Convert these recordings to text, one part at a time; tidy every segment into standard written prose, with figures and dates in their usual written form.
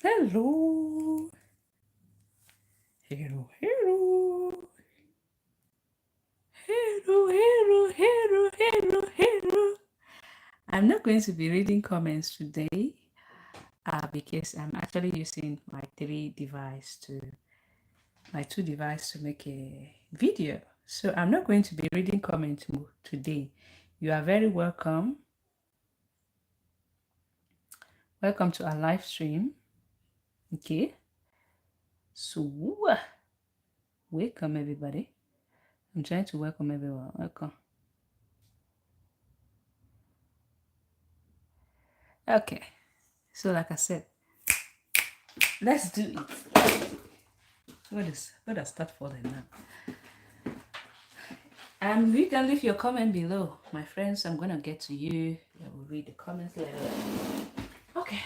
Hello, hello, hello, hello, hello, hello, hello, hello. I'm not going to be reading comments today because I'm actually using my two devices to make a video. So I'm not going to be reading comments today. You are very welcome. Welcome to our live stream. Okay. So welcome everybody. I'm trying to welcome everyone. Welcome. Okay. So like I said, let's do it. What does start for now? You can leave your comment below, my friends. I'm gonna get to you. I will read the comments later. Okay.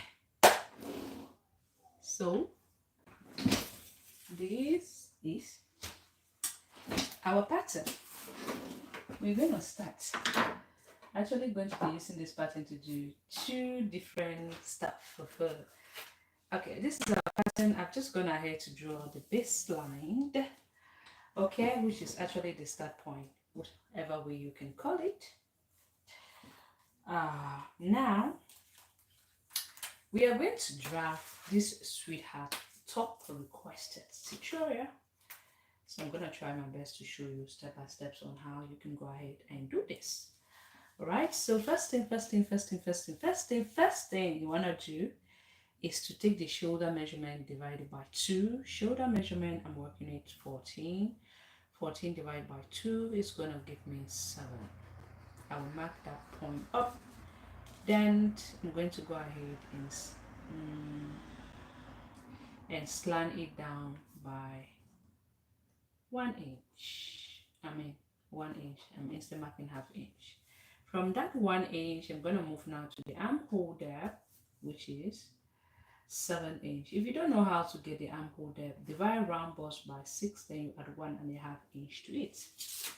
So this is our pattern. We're gonna start. Actually, going to be using this pattern to do two different stuff for further. Okay, this is our pattern. I've just gone ahead to draw the baseline. Okay, which is actually the start point, whatever way you can call it. Now we are going to draft this sweetheart top requested tutorial. So I'm going to try my best to show you step by steps on how you can go ahead and do this. All right, so first thing you want to do is to take the shoulder measurement divided by 2. Shoulder measurement, I'm working with 14. 14 divided by 2 is going to give me 7. I will mark that point up. Then I'm going to go ahead and slant it down by 1 inch. 1 inch. I'm instead marking half inch. From that 1 inch, I'm going to move now to the armhole depth, which is 7 inch. If you don't know how to get the armhole depth, divide round bust by 6, then you add 1.5 inch to it.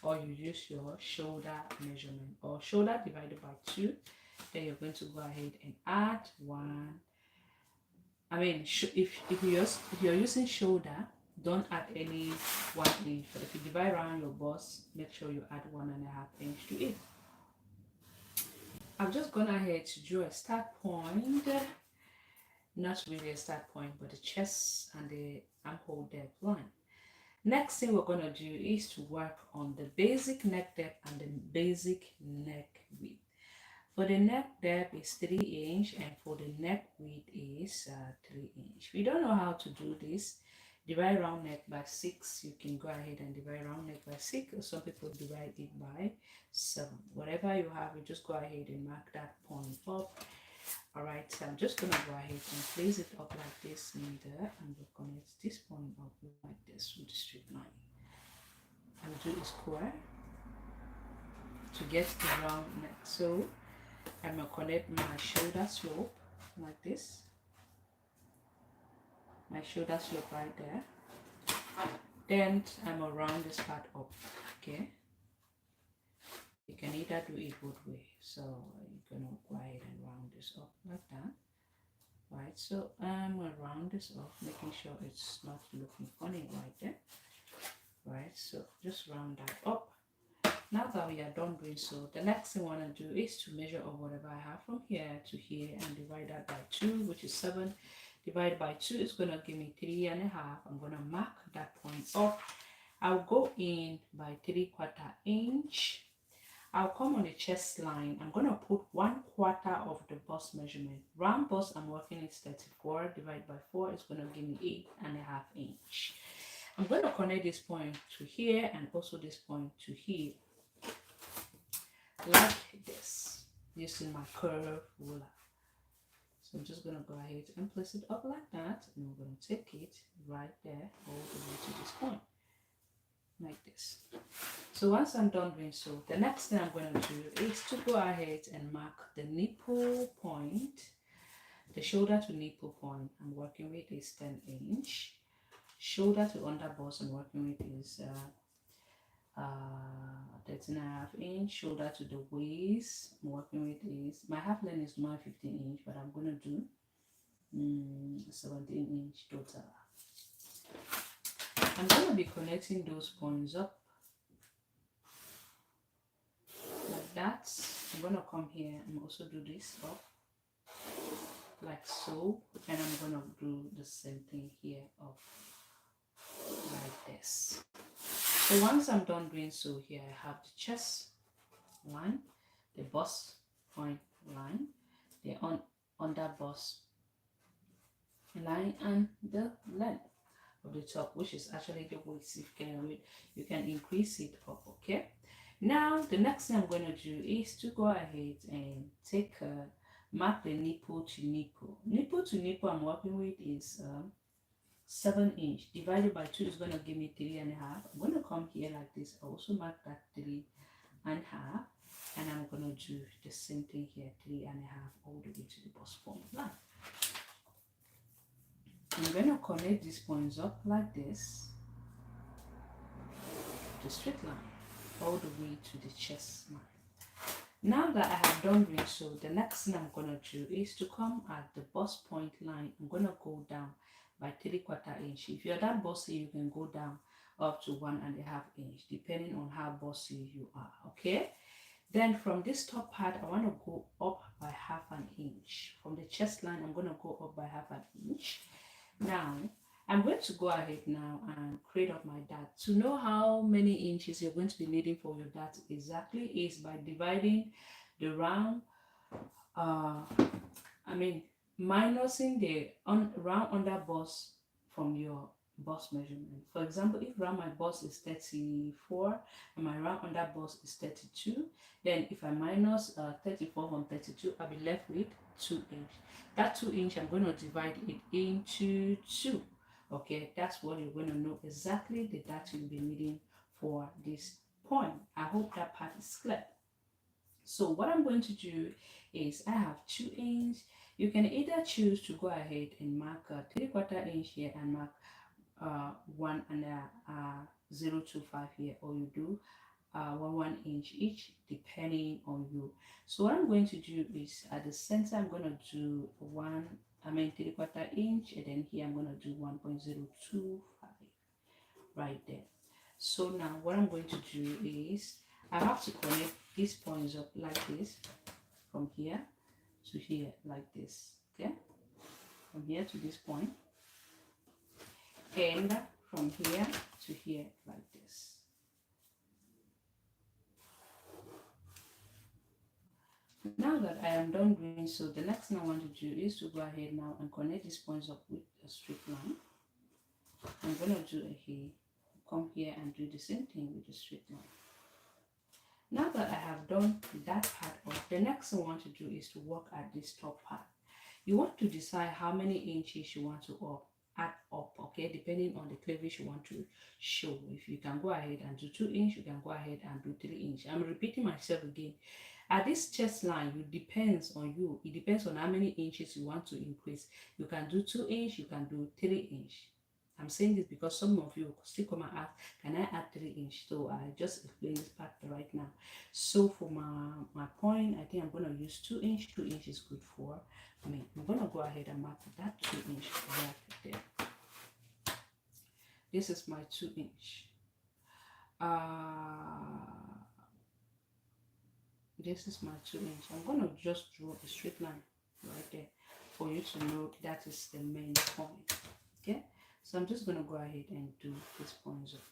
Or you use your shoulder measurement, or shoulder divided by 2. Then you're going to go ahead and add 1. If you're using shoulder, don't add any 1 inch. But if you divide around your bust, make sure you add 1.5 inch to it. I've just gone ahead to draw a start point. Not really a start point, but the chest and the armhole depth line. Next thing we're going to do is to work on the basic neck depth and the basic neck width. For the neck depth is 3 inch and for the neck width is 3 inch. If you don't know how to do this, divide round neck by 6. You can go ahead and divide round neck by 6, or some people divide it by 7. Whatever you have, you just go ahead and mark that point up. Alright, so I'm just going to go ahead and place it up like this in there, and we'll connect this point up like this with a straight line. And do a square to get the round neck. So I'm going to connect my shoulder slope like this. My shoulder slope right there. Then I'm going to round this part up. Okay. You can either do it both ways. So you're going to go ahead and round this up like that. Right. So I'm going to round this up, making sure it's not looking funny right there. Right. So just round that up. Now that we are done doing so, the next thing I want to do is to measure up whatever I have from here to here and divide that by 2, which is 7. Divided by 2 is going to give me 3.5. I'm going to mark that point up. I'll go in by 3/4 inch. I'll come on the chest line. I'm going to put 1/4 of the bust measurement. Round bust I'm working is 34. Divided by 4 is going to give me 8.5 inch. I'm going to connect this point to here and also this point to here. Like this, using my curve ruler. So I'm just going to go ahead and place it up like that, and we're going to take it right there all the way to this point, like this. So once I'm done doing so, the next thing I'm going to do is to go ahead and mark the nipple point. The shoulder to nipple point I'm working with is 10 inch. Shoulder to under bust I'm working with is 13.5 inch. Shoulder to the waist I'm working with is, my half length is 15 inch, but I'm going to do 17-inch total. I'm going to be connecting those points up like that. I'm going to come here and also do this up like so, and I'm going to do the same thing here up like this. So once I'm done doing so, here I have the chest line, the bust point line, the under bust line, and the length of the top, which is actually the waist. If you can increase it up. Okay, now the next thing I'm going to do is to go ahead and take mark the nipple to nipple. I'm working with is 7-inch divided by 2 is going to give me 3.5. I'm going to come here like this. I also mark that 3.5, and I'm going to do the same thing here, 3.5 all the way to the bust point line. I'm going to connect these points up like this, the straight line, all the way to the chest line. Now that I have done doing so, the next thing I'm going to do is to come at the bust point line. I'm going to go down by 3/4 inch. If you're that bossy, you can go down up to 1.5 inch, depending on how bossy you are. Okay. Then from this top part, I want to go up by 1/2 inch. From the chest line, I'm going to go up by 1/2 inch. Now, I'm going to go ahead now and create up my dart. To know how many inches you're going to be needing for your dart exactly is by dividing the round, minusing the round under bust from your bust measurement. For example, if round my bust is 34 and my round under bust is 32, then if I minus 34 from 32, I'll be left with 2 inch. That 2 inch, I'm going to divide it into 2. Okay, that's what you're going to know exactly the dart you'll be needing for this point. I hope that part is clear. So what I'm going to do is I have 2 inch. You can either choose to go ahead and mark 3/4 inch here and mark 1.025 here, or you do 1 inch each, depending on you. So what I'm going to do is at the center I'm going to do 3/4 inch, and then here I'm going to do 1.025 right there. So now what I'm going to do is I have to connect these points up like this, from here to here like this. Okay, from here to this point, and from here to here like this. Now that I am done doing so, the next thing I want to do is to go ahead now and connect these points up with a straight line. I'm going to do a here, come here and do the same thing with the straight line. Now that I have done that part off, the next thing I want to do is to work at this top part. You want to decide how many inches you want to add up, okay, depending on the cleavage you want to show. If you can go ahead and do 2 inch, you can go ahead and do 3 inch. I'm repeating myself again. At this chest line, it depends on you. It depends on how many inches you want to increase. You can do 2 inch, you can do 3 inch. I'm saying this because some of you still come and ask, can I add 3 inch? So I just explain this part right now. So for my point, I think I'm going to use 2 inch. 2 inch is good for me. I'm going to go ahead and mark that 2 inch right there. This is my 2 inch. This is my 2 inch. I'm going to just draw a straight line right there for you to know that is the main point. Okay, so I'm just going to go ahead and do this point up.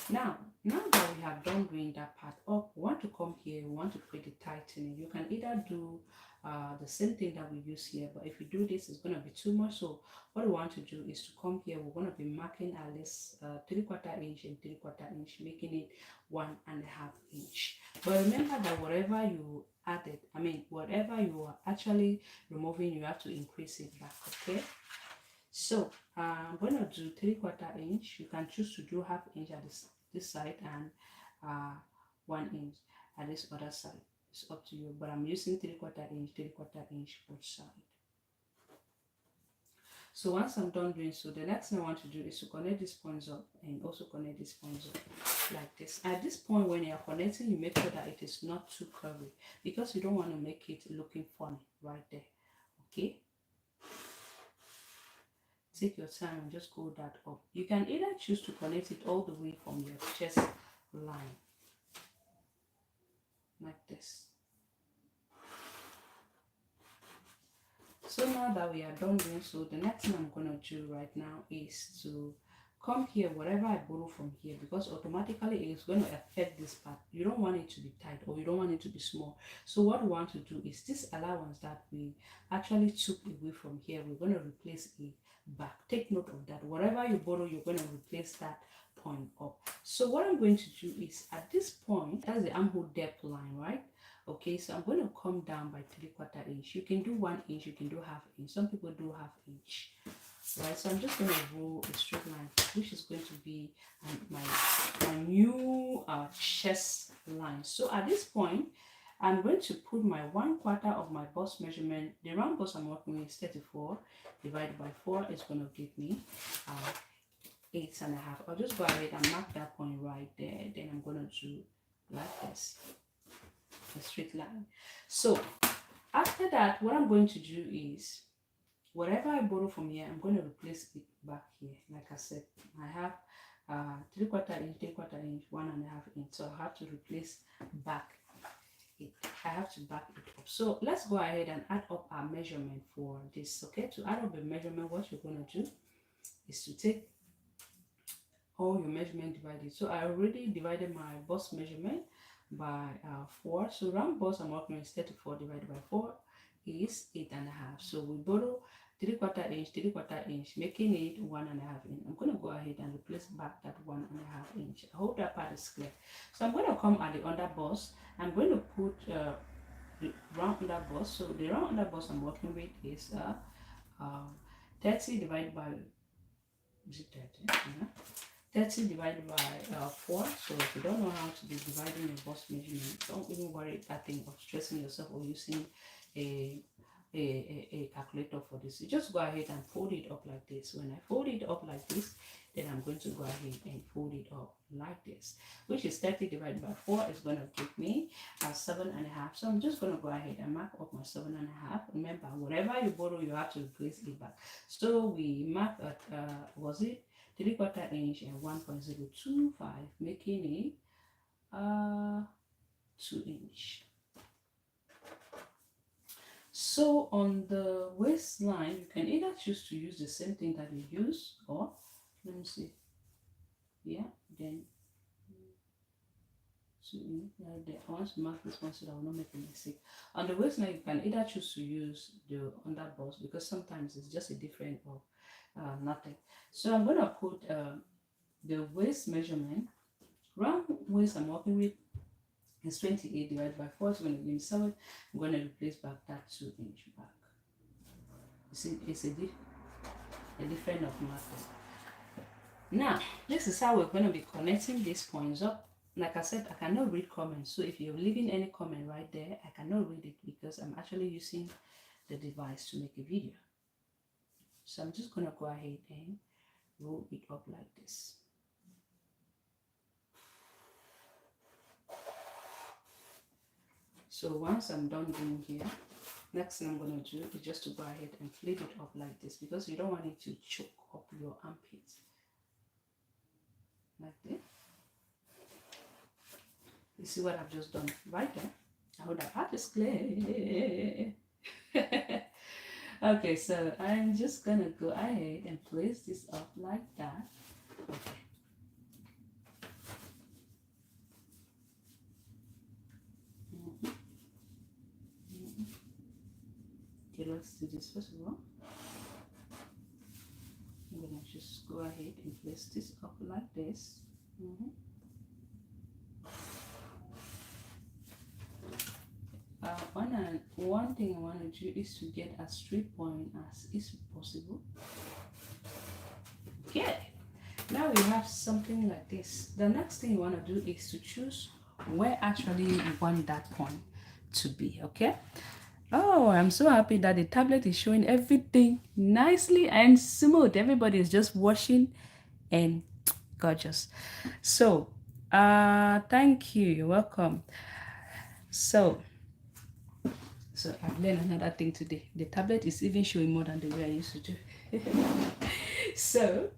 Now that we have done doing that part up, we want to come here, we want to create the tightening. You can either do the same thing that we use here, but if you do this, it's going to be too much. So what we want to do is to come here, we're going to be marking at least 3/4 inch and 3/4 inch, making it 1.5 inch. But remember that whatever you added, whatever you are actually removing, you have to increase it back. Okay, so I'm going to do 3/4 inch. You can choose to do 1/2 inch at this side and 1 inch at this other side. It's up to you, but I'm using 3/4 inch both sides. So once I'm done doing so, the next thing I want to do is to connect these points up and also connect these points up like this. At this point, when you're connecting, you make sure that it is not too curvy, because you don't want to make it looking funny right there. Okay, take your time and just go that up. You can either choose to connect it all the way from your chest line like this. So now that we are done doing so, the next thing I'm going to do right now is to come here, whatever I borrow from here, because automatically it's going to affect this part. You don't want it to be tight, or you don't want it to be small. So what we want to do is this allowance that we actually took away from here, we're going to replace it back. Take note of that. Whatever you borrow, you're going to replace that point up. So what I'm going to do is at this point, that's the armhole depth line, right? Okay, so I'm going to come down by 3/4 inch. You can do 1 inch, you can do 1/2 inch. Some people do 1/2 inch, right? So I'm just going to roll a straight line, which is going to be my new chest line. So at this point, I'm going to put my 1/4 of my bust measurement. The round bust I'm working with is 34 divided by 4 is going to give me 8.5. I'll just go ahead and mark that point right there. Then I'm going to do like this, a straight line. So after that, what I'm going to do is whatever I borrow from here, I'm going to replace it back here. Like I said, I have 3/4 inch, 3/4 inch, 1.5 inch. So I have to replace back it. I have to back it up. So let's go ahead and add up our measurement for this. Okay, to add up the measurement, what you're going to do is to take all your measurement divided. So I already divided my bust measurement by 4. So round bust I'm working with 34 divided by 4 is 8.5. So we borrow 3/4 inch, 3/4 inch, making it 1.5 inch. I'm going to go ahead and replace back that 1.5 inch. I hope that part is clear. So I'm going to come at the under bust. I'm going to put the round under bust. So the round under bust I'm working with is 30 divided by, is it 30? Yeah. 30 divided by 4. So if you don't know how to be dividing your bust measurement, don't even worry that thing of stressing yourself or using a calculator for this. You just go ahead and fold it up like this. When I fold it up like this, then I'm going to go ahead and fold it up like this, which is 30 divided by 4 is going to give me 7.5. So I'm just going to go ahead and mark up my 7.5. Remember, whatever you borrow, you have to replace it back. So we mark at was it 3/4 inch and 1.025, making it 2 inch. So on the waistline, you can either choose to use the same thing that you use, or let me see, yeah, then 2 inch right there. I want to mark this one so that I will not make a mistake. On the waistline, you can either choose to use the under bust, because sometimes it's just a difference of nothing. So I'm going to put the waist measurement. Round waist I'm working with is 28 divided by 4, so when you give me 7, I'm going to replace back that 2 inch back. You see, it's a different of marking. Now, this is how we're going to be connecting these points up. Like I said, I cannot read comments, so if you're leaving any comment right there, I cannot read it because I'm actually using the device to make a video. So I'm just going to go ahead and roll it up like this. So once I'm done doing here, next thing I'm going to do is just to go ahead and flip it up like this, because you don't want it to choke up your armpit. Like this. You see what I've just done right there? I hope that part is clear. Okay, so I'm just gonna go ahead and place this up like that. Okay. Okay, let's do this first of all. I'm gonna just go ahead and place this up like this. One thing I want to do is to get a straight point as is possible. Okay, now we have something like this. The next thing you want to do is to choose where actually you want that point to be. Okay. Oh, I'm so happy that the tablet is showing everything nicely and smooth. Everybody is just watching and gorgeous. So thank you, you're welcome. So I've learned another thing today. The tablet is even showing more than the way I used to do. So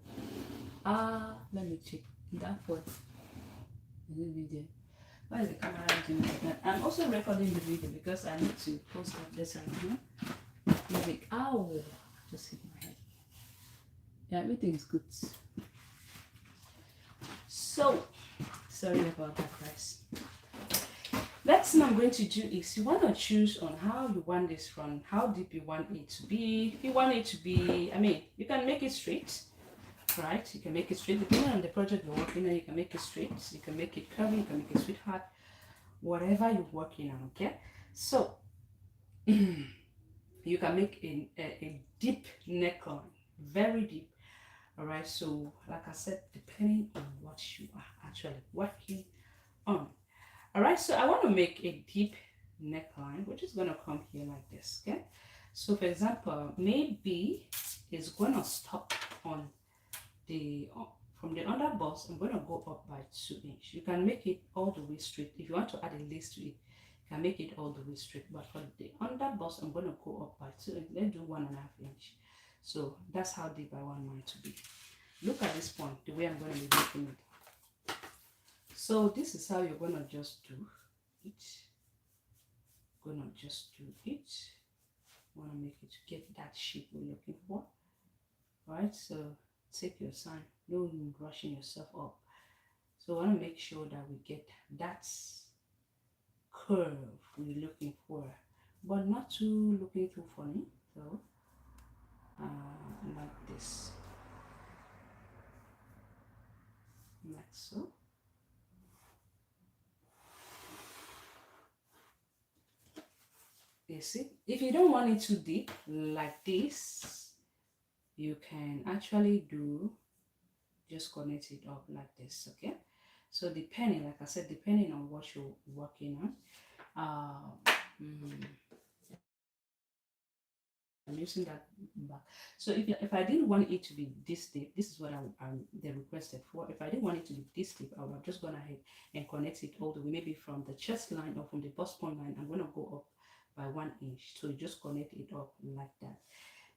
let me check that one. Is it video? Why is the camera doing like that? I'm also recording the video because I need to post up this right now. Music. Ow! Just hit my head. Yeah, everything is good. So, sorry about that, guys. Next thing I'm going to do is you want to choose on how you want this from, how deep you want it to be. If you want it to be, I mean, you can make it straight, right? You can make it straight depending on the project you're working on. You can make it straight, you can make it curvy, you can make it sweetheart, whatever you're working on. Okay, so you can make a deep neckline, very deep. All right, so like I said, depending on what you are actually working on. All right, so I want to make a deep neckline, which is going to come here like this. Okay, so for example, maybe it's going to stop on the from the under bust. I'm going to go up by 2 inches. You can make it all the way straight. If you want to add a lace to it, you can make it all the way straight, but for the under bust, I'm going to go up by 2 inches. Let's do 1.5 inches. So that's how deep I want mine to be. Look at this point, the way I'm going to be making it. So this is how you're going to just do it. Want to make it to get that shape we're looking for. Right, so take your time, no rushing yourself up. So I want to make sure that we get that curve we're looking for, but not too looking too funny. So like this, like so. You see, if you don't want it too deep like this, you can actually do just connect it up like this. Okay, so depending, like I said, depending on what you're working on, I'm using that back. So if I didn't want it to be this deep, this is what they requested for. If I didn't want it to be this deep, I would have just gone ahead and connect it all the way, maybe from the chest line or from the bust point line. I'm going to go up by 1 inch. So you just connect it up like that,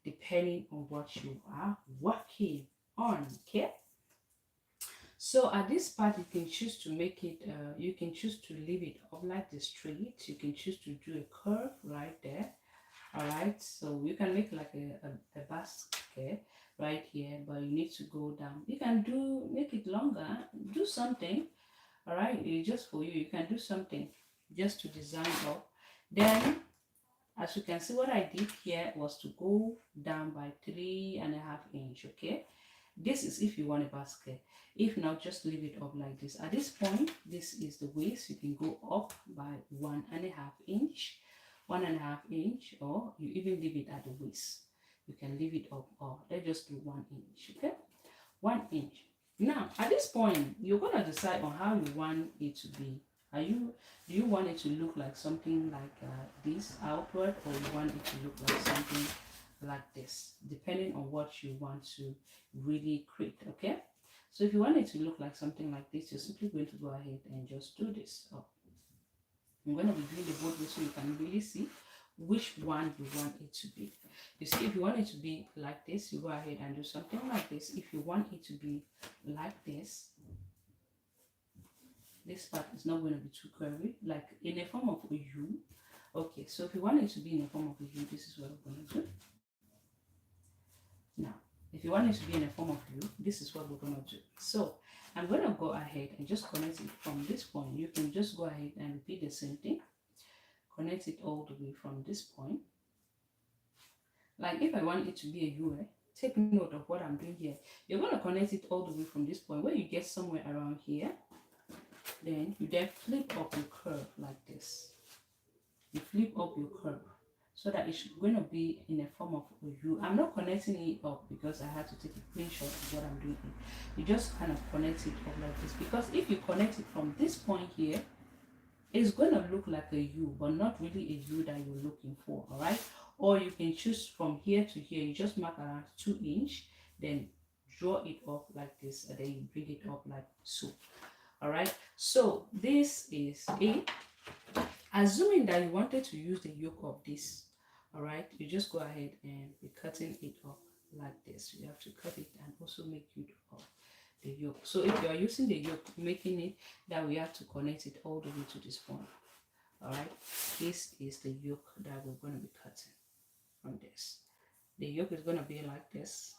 depending on what you are working on. Okay, so at this part, you can choose to make it, you can choose to leave it up like this straight. You can choose to do a curve right there. All right, so you can make like a basket right here, but you need to go down. You can make it longer, do something. All right, it's just for you. You can do something just to design up. Then, as you can see, what I did here was to go down by 3.5 inches. Okay, this is if you want a basket. If not, just leave it up like this. At this point, this is the waist. You can go up by 1.5 inch. 1.5 inch, or you even leave it at the waist. You can leave it up, or let's just do 1 inch. Okay, 1 inch. Now at this point, you're gonna decide on how you want it to be. Do you want it to look like something like this outward, or you want it to look like something like this, depending on what you want to really create. Okay, so if you want it to look like something like this, you're simply going to go ahead and just do this up. I'm going to be doing the both ways so you can really see which one you want it to be. You see, if you want it to be like this, you go ahead and do something like this. If you want it to be like this part is not going to be too curvy, like in a form of a U. Okay, so if you want it to be in a form of a U, this is what we're going to do. Now, if you want it to be in a form of U, this is what we're going to do. So I'm going to go ahead and just connect it from this point. You can just go ahead and repeat the same thing. Connect it all the way from this point. Like if I want it to be a U, take note of what I'm doing here. You're going to connect it all the way from this point. When you get somewhere around here, then you then flip up your curve like this. You flip up your curve so that it's going to be in a form of a U. I'm not connecting it up because I had to take a screenshot of what I'm doing. You just kind of connect it up like this, because if you connect it from this point here, it's going to look like a U, but not really a U that you're looking for. All right, or you can choose from here to here. You just mark around 2 inch, then draw it up like this, and then you bring it up like so. All right, so this is it. Assuming that you wanted to use the yoke of this, all right, you just go ahead and be cutting it up like this. You have to cut it and also make use of the yoke. So if you are using the yoke, making it, that we have to connect it all the way to this point. All right, this is the yoke that we're going to be cutting from this. The yoke is going to be like this.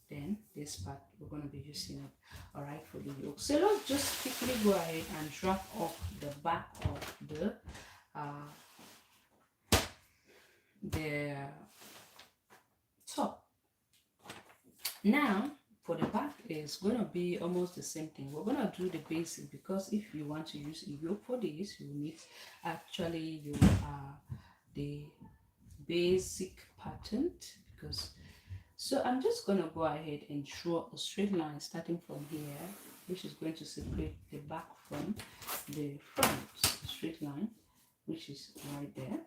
Then this part we're going to be using it, all right, for the yoke. So let's just quickly go ahead and drop off the back of the top. Now for the back is going to be almost the same thing. We're going to do the basic, because if you want to use a yoke for this, you need actually the basic pattern, because so I'm just going to go ahead and draw a straight line starting from here, which is going to separate the back from the front. Straight line, which is right there.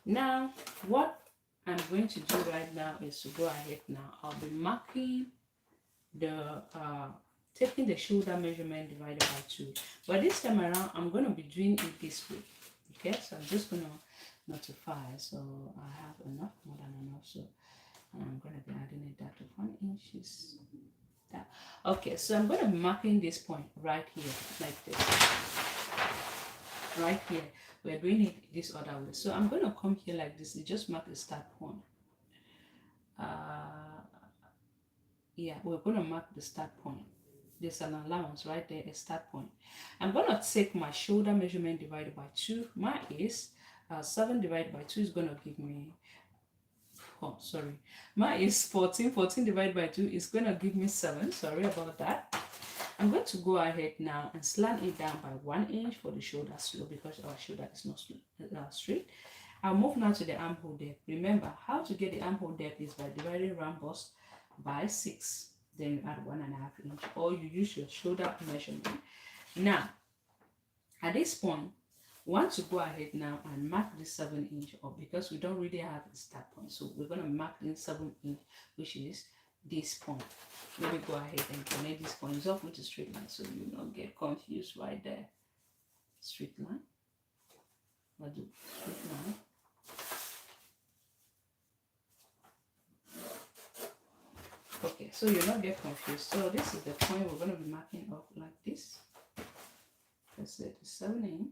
Now what I'm going to do right now is to go ahead now. I'll be marking the taking the shoulder measurement divided by 2, but this time around I'm going to be doing it this way. Okay, so I'm just going to notify, so I have enough, more than enough, so I'm going to be adding it that to 1 inches. That. Okay, so I'm going to be marking this point right here, like this. Right here, we're doing it this other way. So I'm going to come here like this. You just mark the start point. Yeah, we're going to mark the start point. There's an allowance right there, a start point. I'm going to take my shoulder measurement divided by 2. Mine is 7 divided by 2 is going to give me, oh sorry, mine is 14. 14 divided by 2 is going to give me 7. Sorry about that. I'm going to go ahead now and slant it down by 1 inch for the shoulder slope, because our shoulder is not straight. I'll move now to the armhole depth. Remember, how to get the armhole depth is by dividing round bust by 6. Then you add 1.5 inch, or you use your shoulder measurement. Now, at this point, want to go ahead now and mark this 7 inch up, because we don't really have a start point. So we're going to mark in 7 inch, which is this point. Let me go ahead and connect these points up with a straight line, so you don't get confused right there. Straight line. I'll do straight line. Okay, so you'll not get confused. So this is the point we're going to be marking up like this. Let's set the 7 in.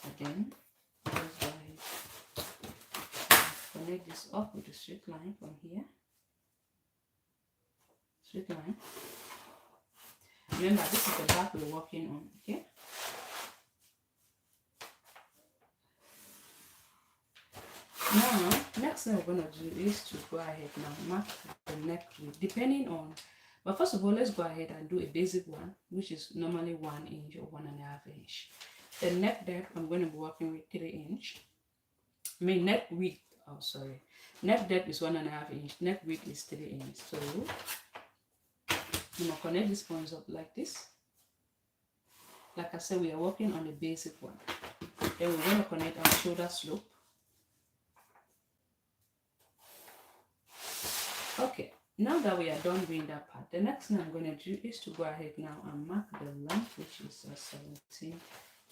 Again, let's go ahead. Connect this up with a straight line from here. Straight line. Remember, this is the back we're working on, okay? Now, next thing we're going to do is to go ahead now, mark the neck width, depending on, but first of all, let's go ahead and do a basic one, which is normally 1 inch or 1.5 inch. The neck depth, I'm going to be working with 3 inch. I mean, neck width, oh sorry. Neck depth is 1.5 inch, neck width is 3 inch. So, I'm going to connect these points up like this. Like I said, we are working on the basic one. Then we're going to connect our shoulder slope. Okay, now that we are done doing that part, the next thing I'm going to do is to go ahead now and mark the length, which is 17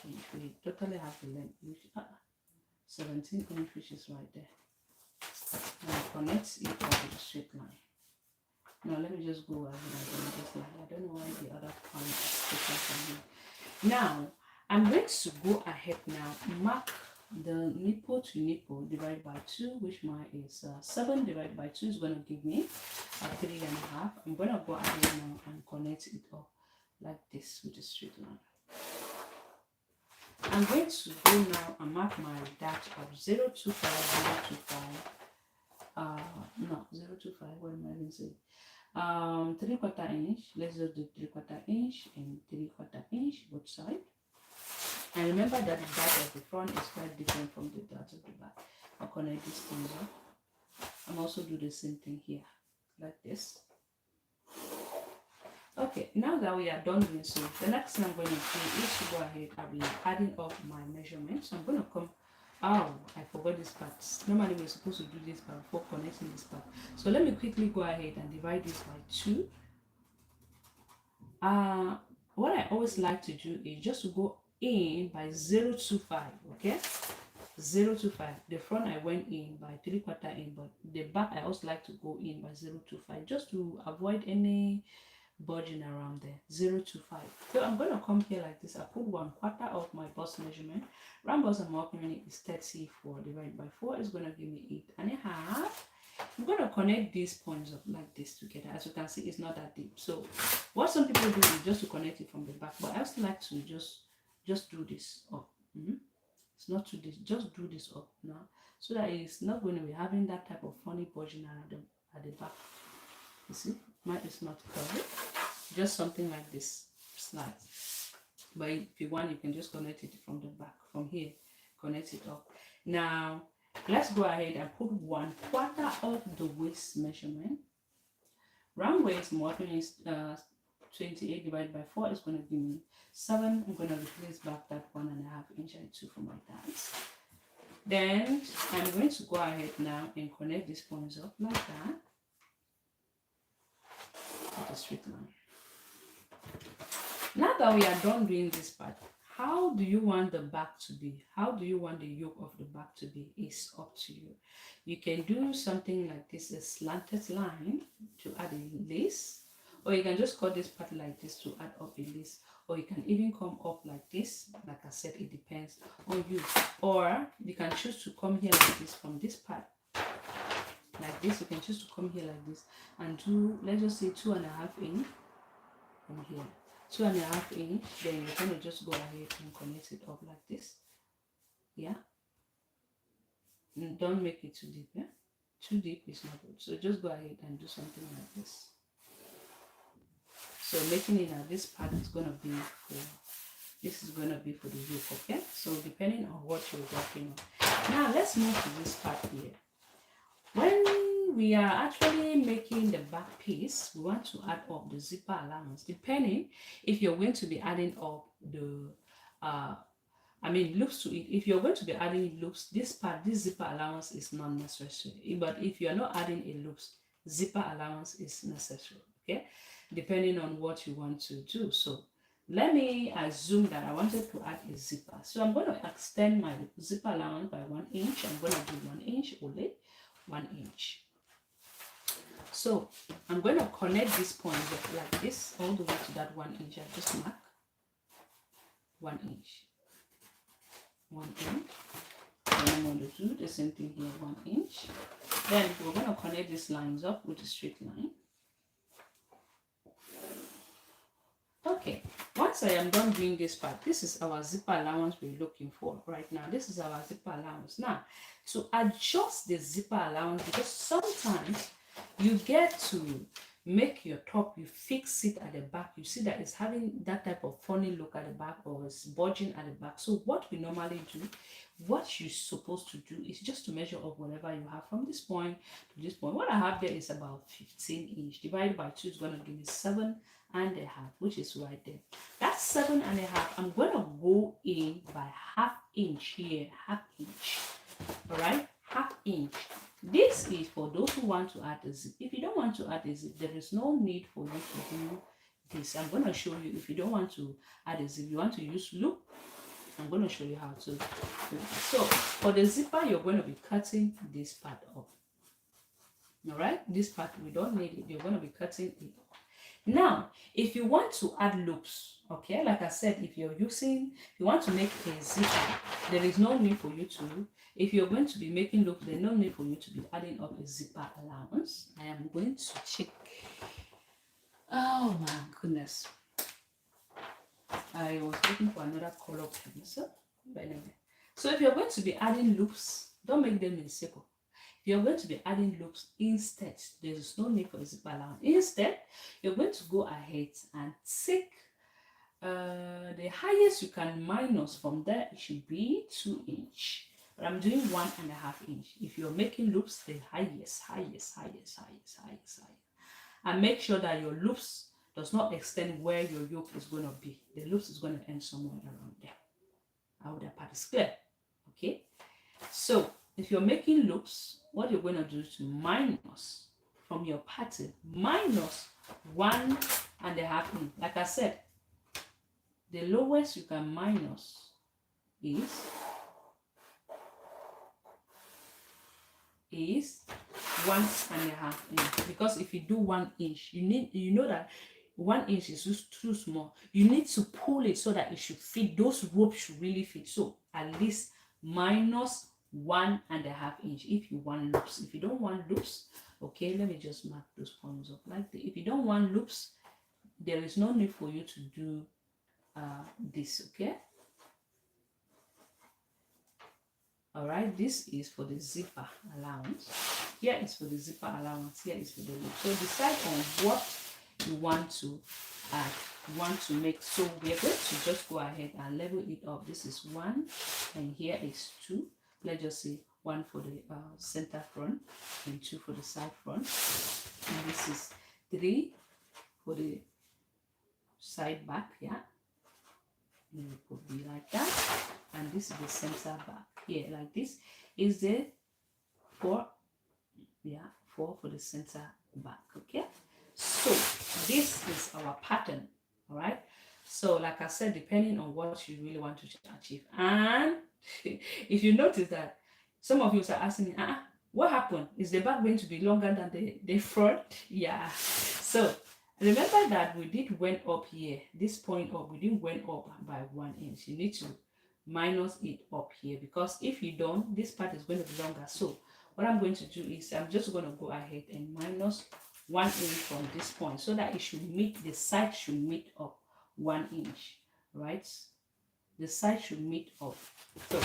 inch. We totally have the length, which 17 inch, which is right there. And connect it up with a straight line. Now let me just go ahead and do this line. I don't know why the other point is taken from here. Now I'm going to go ahead now, mark the nipple to nipple divided by 2, which mine is 7 divided by 2 is going to give me 3.5. I'm going to go ahead now and connect it up like this with a straight line. I'm going to go now and mark my dart of 0.25, 0.25, no, 0.25, what am I even saying? 3/4 inch. Let's just do 3/4 inch and 3/4 inch both sides. And remember that the dart of the front is quite different from the dart of the back. I'll connect these things up. I'm also do the same thing here, like this. Okay, now that we are done doing so, the next thing I'm going to do is to go ahead. I'll be adding up my measurements. So I'm going to come. Oh, I forgot this part. Normally we're supposed to do this part before connecting this part. So let me quickly go ahead and divide this by 2. What I always like to do is just to go in by 0.25, okay? 0.25. The front I went in by 3/4 in, but the back I also like to go in by 0.25 just to avoid any budging around there. 0.25. So I'm gonna come here like this. I put 1/4 of my bust measurement. Round bust I'm working on it is 34 divided by 4 is gonna give me 8.5. I'm gonna connect these points up like this together. As you can see, it's not that deep. So what some people do is just to connect it from the back, but I also like to just do this up. It's not to this, just do this up now, so that it's not going to be having that type of funny budging at the back. You see, mine is not covered. Just something like this slide. But if you want, you can just connect it from the back, from here, connect it up. Now let's go ahead and put 1/4 of the waist measurement. Round waist working is 28 divided by 4 is going to give me 7. I'm going to replace back that 1.5 inch and 2 for my dance. Then I'm going to go ahead now and connect these points up like that with a straight line. Now that we are done doing this part, how do you want the back to be? How do you want the yoke of the back to be? It's up to you. You can do something like this, a slanted line to add a lace, or you can just cut this part like this to add up a lace, or you can even come up like this. Like I said, it depends on you. Or you can choose to come here like this from this part. Like this, you can choose to come here like this and do, let's just say 2.5 inch from here. 2.5 inch, then you're going to just go ahead and connect it up like this. Yeah, and don't make it too deep. Yeah, too deep is not good, so just go ahead and do something like this. So making it now, this part is going to be for, this is going to be for the yoke. Okay, so depending on what you're working on. Now let's move to this part here. When we are actually making the back piece, we want to add up the zipper allowance, depending if you're going to be adding up the loops to it. If you're going to be adding loops, this part, this zipper allowance is not necessary. But if you're not adding a loops, zipper allowance is necessary. Okay, depending on what you want to do. So let me assume that I wanted to add a zipper. So I'm going to extend my zipper allowance by 1 inch. I'm going to do 1 inch only. 1 inch. So I'm going to connect this point like this all the way to that 1 inch. I just mark 1 inch. 1 inch. And I'm going to do the same thing here, 1 inch. Then we're going to connect these lines up with a straight line. Okay, once I am done doing this part, this is our zipper allowance we're looking for right now. This is our zipper allowance. Now, to adjust the zipper allowance, because sometimes you get to make your top, you fix it at the back, you see that it's having that type of funny look at the back, or it's bulging at the back. So what we normally do, what you're supposed to do is just to measure up whatever you have from this point to this point. What I have there is about 15 inch divided by 2 is going to give me 7.5, which is right there. That's 7.5. I'm going to go in by 1/2 inch here, 1/2 inch. All right, 1/2 inch. This is for those who want to add a zip. If you don't want to add a zip, there is no need for you to do this. I'm going to show you. If you don't want to add a zip, you want to use loop, I'm going to show you how to do it. So for the zipper, you're going to be cutting this part off. All right, this part we don't need it. You're going to be cutting it off. Now if you want to add loops, okay, like I said, if you want to make a zipper, there is no need for you to. If you're going to be making loops, there's no need for you to be adding up a zipper allowance. I am going to check. Oh my goodness, I was looking for another color pencil, but anyway. So if you're going to be adding loops, don't make them in circle. If you're going to be adding loops instead, there is no need for a zipper allowance. Instead, you're going to go ahead and take the highest you can minus from there. It should be 2 inch. But I'm doing 1.5 inch. If you're making loops, the highest. And make sure that your loops does not extend where your yoke is going to be. The loops is going to end somewhere around there. I hope that part is clear. Okay. So if you're making loops, what you're going to do is to minus from your pattern, minus 1.5 inch. Like I said, the lowest you can minus is is 1.5 inch, because if you do 1 inch, you know that 1 inch is just too small. You need to pull it so that it should fit. Those ropes should really fit. So at least minus 1.5 inch if you want loops. If you don't want loops, okay, let me just mark those points up like that. If you don't want loops, there is no need for you to do this, okay? All right, this is for the zipper allowance. Here is for the zipper allowance. Here is for the loop. So decide on what you want to make. So we are going to just go ahead and level it up. This is 1 and here is 2. Let's just say 1 for the center front and 2 for the side front, and this is 3 for the side back. Yeah, and it could be like that, and this is the center back here, like this is the 4. Yeah, 4 for the center back. Okay, so this is our pattern. All right, so like I said, depending on what you really want to achieve. And if you notice that some of you are asking me, what happened? Is the back going to be longer than the front? Yeah, so remember that we did went up here, this point up, we didn't went up by 1 inch. You need to minus it up here, because if you don't, this part is going to be longer. So what I'm going to do is I'm just going to go ahead and minus 1 inch from this point, so that it should meet, the side should meet up 1 inch, right? The side should meet up. So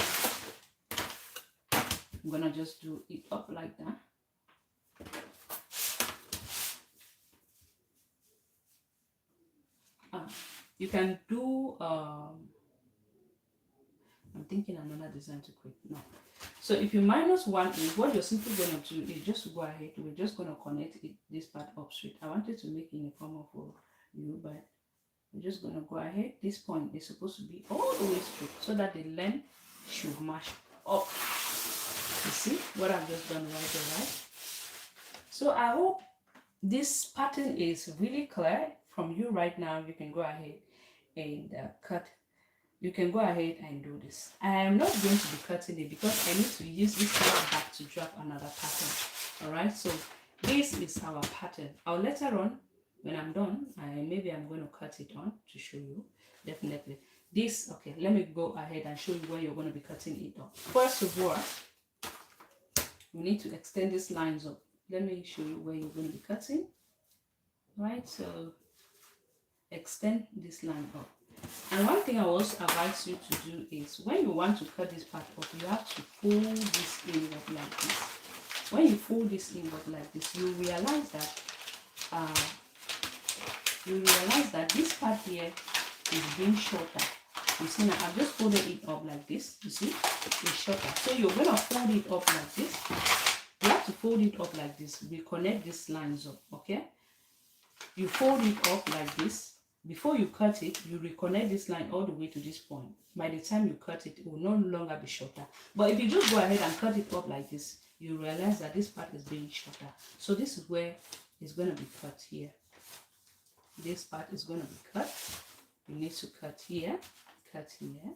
I'm gonna just do it up like that. You can do I'm thinking another design to quick now. So if you minus 1 inch, what you're simply going to do is just go ahead. We're just going to connect it, this part up straight. I wanted to make it in a form for you, but we're just going to go ahead. This point is supposed to be all the way straight, so that the length should match up. You see what I've just done right there, right? So I hope this pattern is really clear from you right now. You can go ahead and cut. You can go ahead and do this. I am not going to be cutting it because I need to use this part back to drop another pattern. All right, so this is our pattern. I'll later on, when I'm done, maybe I'm going to cut it on to show you. Definitely this. Okay, let me go ahead and show you where you're going to be cutting it up. First of all, we need to extend these lines up. Let me show you where you're going to be cutting. Right, so extend this line up. And one thing I also advise you to do is, when you want to cut this part up, you have to fold this in up like this. When you fold this in up like this, you realize that this part here is being shorter. You see now, I've just folded it up like this. You see, it's shorter. So you're gonna fold it up like this. You have to fold it up like this. We connect these lines up, okay? You fold it up like this. Before you cut it, you reconnect this line all the way to this point. By the time you cut it, it will no longer be shorter. But if you just go ahead and cut it up like this, you realize that this part is being shorter. So this is where it's going to be cut here. This part is going to be cut. You need to cut here, cut here.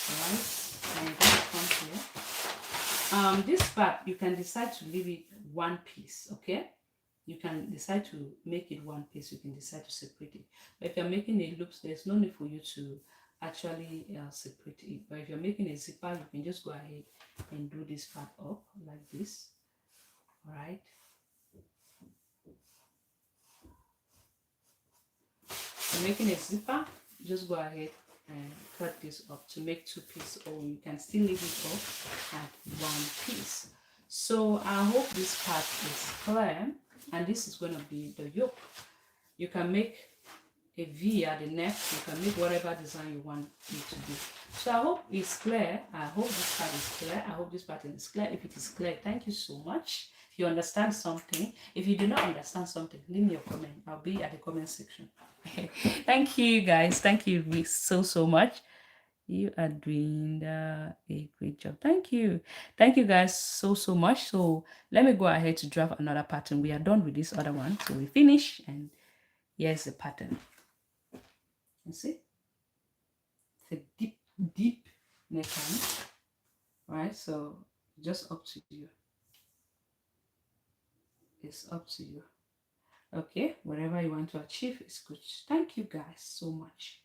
Alright, and you're going to come here. This part, you can decide to leave it one piece, okay? You can decide to make it one piece. You can decide to separate it. But if you're making a loops, there's no need for you to actually separate it. But if you're making a zipper, you can just go ahead and do this part up like this. All right. If you're making a zipper, just go ahead and cut this up to make 2 pieces, or you can still leave it up at 1 piece. So I hope this part is clear. And this is going to be the yoke. You can make a V at the neck. You can make whatever design you want it to do. So I hope it's clear. I hope this part is clear. I hope this pattern is clear. If it is clear, thank you so much. If you understand something, if you do not understand something, leave me a comment. I'll be at the comment section. Thank you guys. Thank you so much. You are doing a great job. Thank you guys so much. So let me go ahead to draft another pattern. We are done with this other one, so we finish, and here's the pattern. You see, it's a deep neckline, right? So Just up to you. It's up to you. Okay, whatever you want to achieve is good. Thank you guys so much.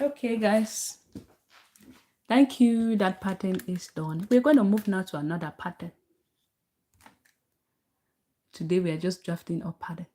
Okay, guys. Thank you. That pattern is done. We're going to move now to another pattern. Today we are just drafting a pattern.